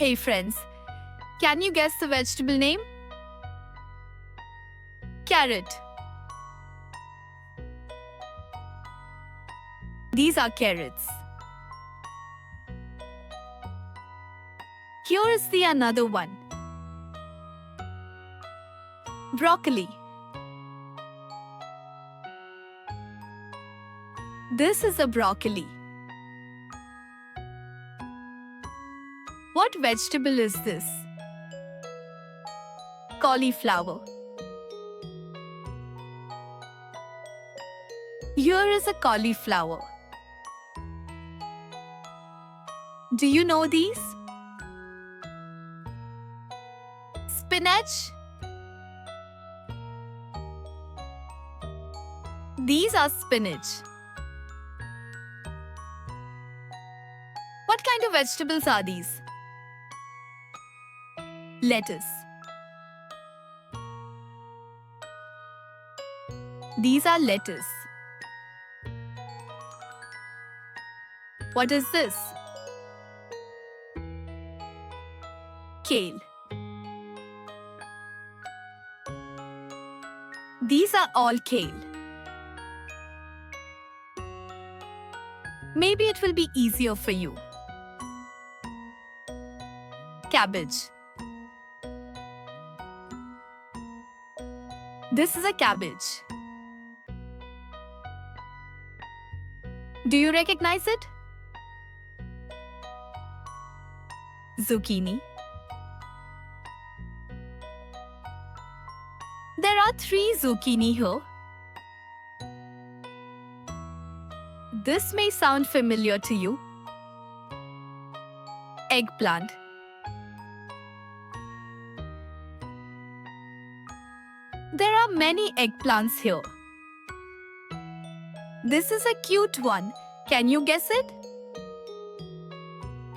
Hey friends, can you guess the vegetable name? Carrot. These are carrots. Here is the another one. Broccoli. This is a broccoli. What vegetable is this? Cauliflower. Here is a cauliflower. Do you know these? Spinach. These are spinach. What kind of vegetables are these? Lettuce. These are lettuce. What is this? Kale. These are all kale. Maybe it will be easier for you. Cabbage. This is a cabbage. Do you recognize it? Zucchini. There are 3 zucchini here. This may sound familiar to you. Eggplant. There are many eggplants here. This is a cute one. Can you guess it?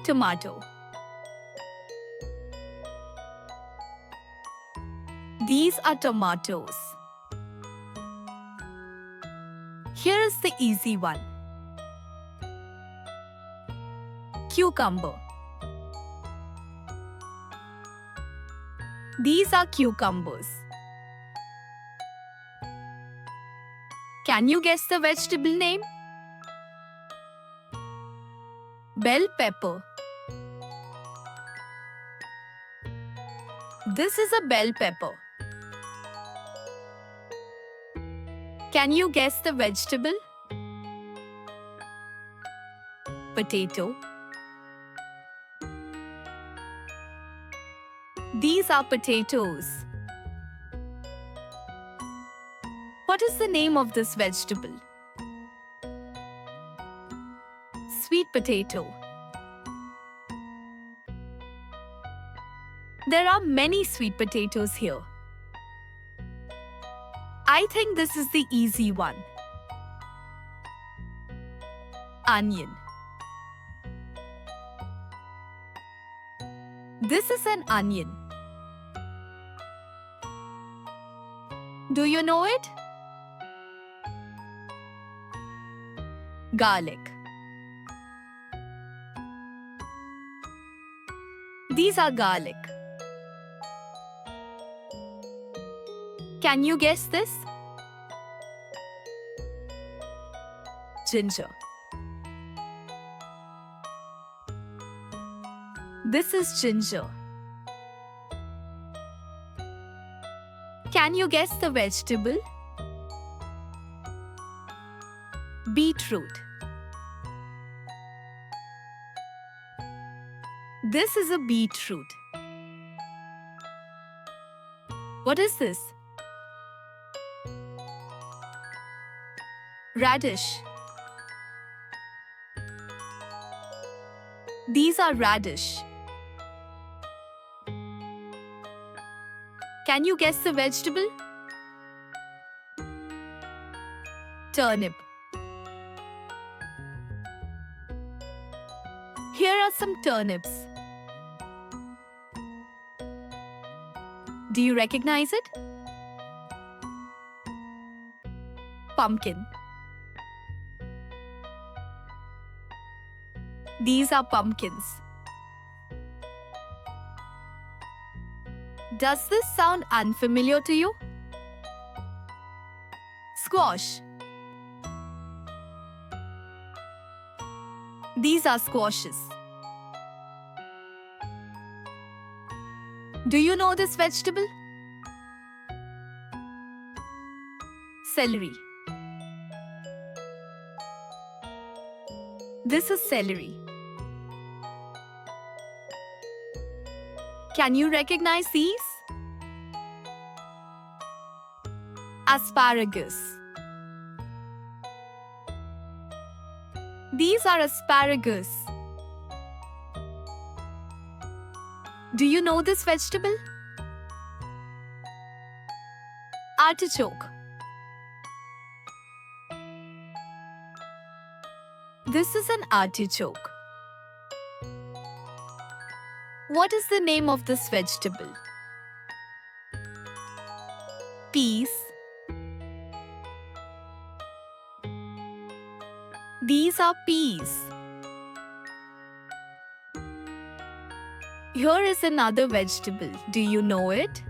Tomato. These are tomatoes. Here is the easy one. Cucumber. These are cucumbers. Can you guess the vegetable name? Bell pepper. This is a bell pepper. Can you guess the vegetable? Potato. These are potatoes. What is the name of this vegetable? Sweet potato. There are many sweet potatoes here. I think this is the easy one. Onion. This is an onion. Do you know it? Garlic. These are garlic. Can you guess this? Ginger. This is ginger. Can you guess the vegetable? Beetroot. This is a beetroot. What is this? Radish. These are radish. Can you guess the vegetable? Turnip. Here are some turnips. Do you recognize it? Pumpkin. These are pumpkins. Does this sound unfamiliar to you? Squash. These are squashes. Do you know this vegetable? Celery. This is celery. Can you recognize these? Asparagus. These are asparagus. Do you know this vegetable? Artichoke. This is an artichoke. What is the name of this vegetable? Peas. These are peas. Here is another vegetable. Do you know it?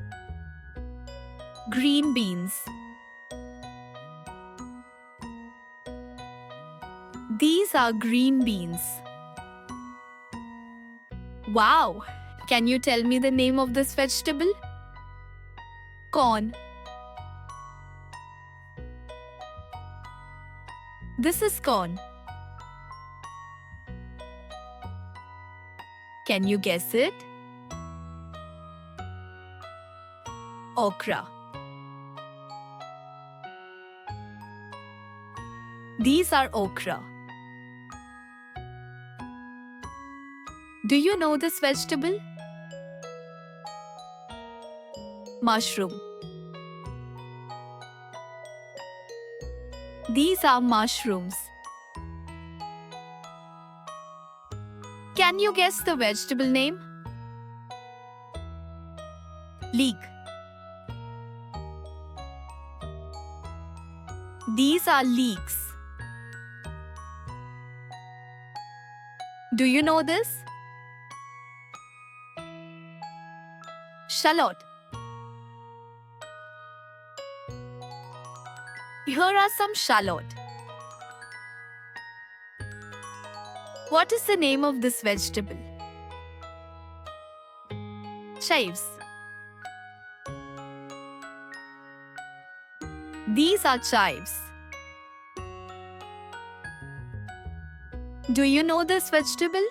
Green beans. These are green beans. Wow! Can you tell me the name of this vegetable? Corn. This is corn. Can you guess it? Okra. These are okra. Do you know this vegetable? Mushroom. These are mushrooms. Can you guess the vegetable name? Leek. These are leeks. Do you know this? Shallot. Here are some shallot. What is the name of this vegetable? Chives. These are chives. Do you know this vegetable?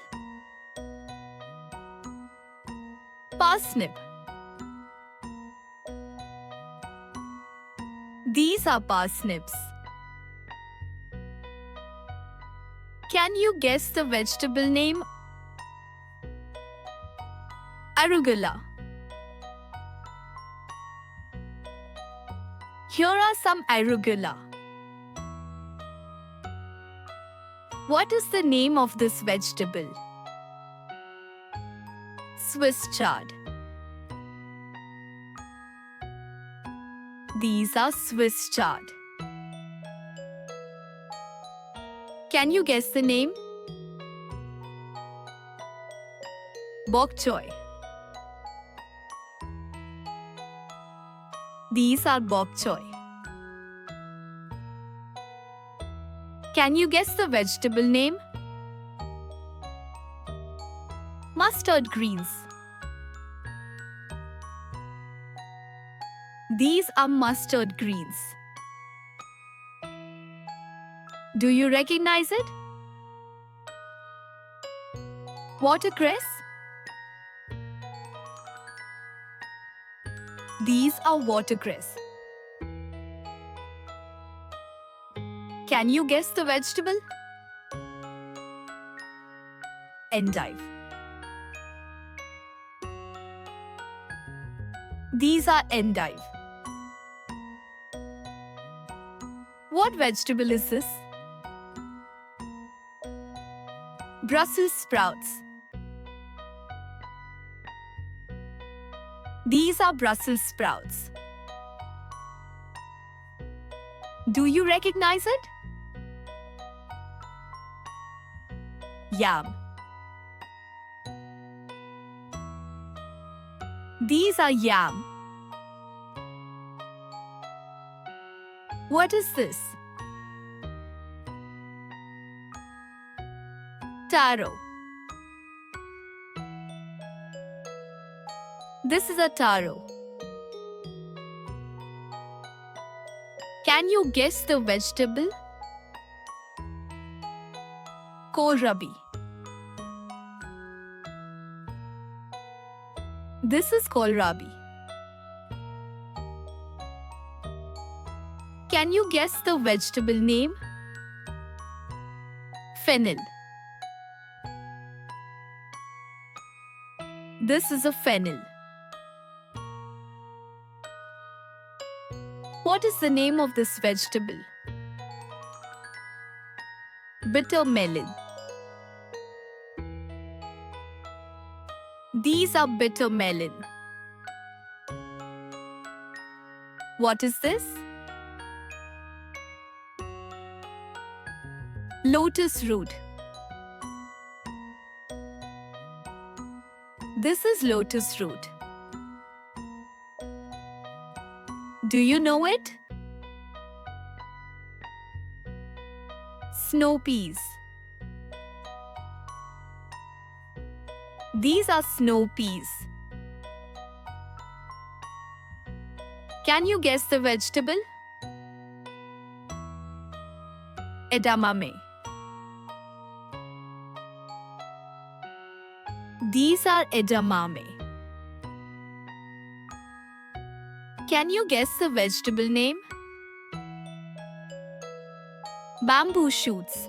Parsnip. These are parsnips. Can you guess the vegetable name? Arugula. Here are some arugula. What is the name of this vegetable? Swiss chard. These are Swiss chard. Can you guess the name? Bok choy. These are bok choy. Can you guess the vegetable name? Mustard greens. These are mustard greens. Do you recognize it? Watercress. These are watercress. Can you guess the vegetable? Endive. These are endive. What vegetable is this? Brussels sprouts. These are Brussels sprouts. Do you recognize it? Yam. These are yam. What is this? Taro. This is a taro. Can you guess the vegetable? Kohlrabi. This is kohlrabi. Can you guess the vegetable name? Fennel. This is a fennel. What is the name of this vegetable? Bitter melon. These are bitter melon. What is this? Lotus root. This is lotus root. Do you know it? Snow peas. These are snow peas. Can you guess the vegetable? Edamame. These are edamame. Can you guess the vegetable name? Bamboo shoots.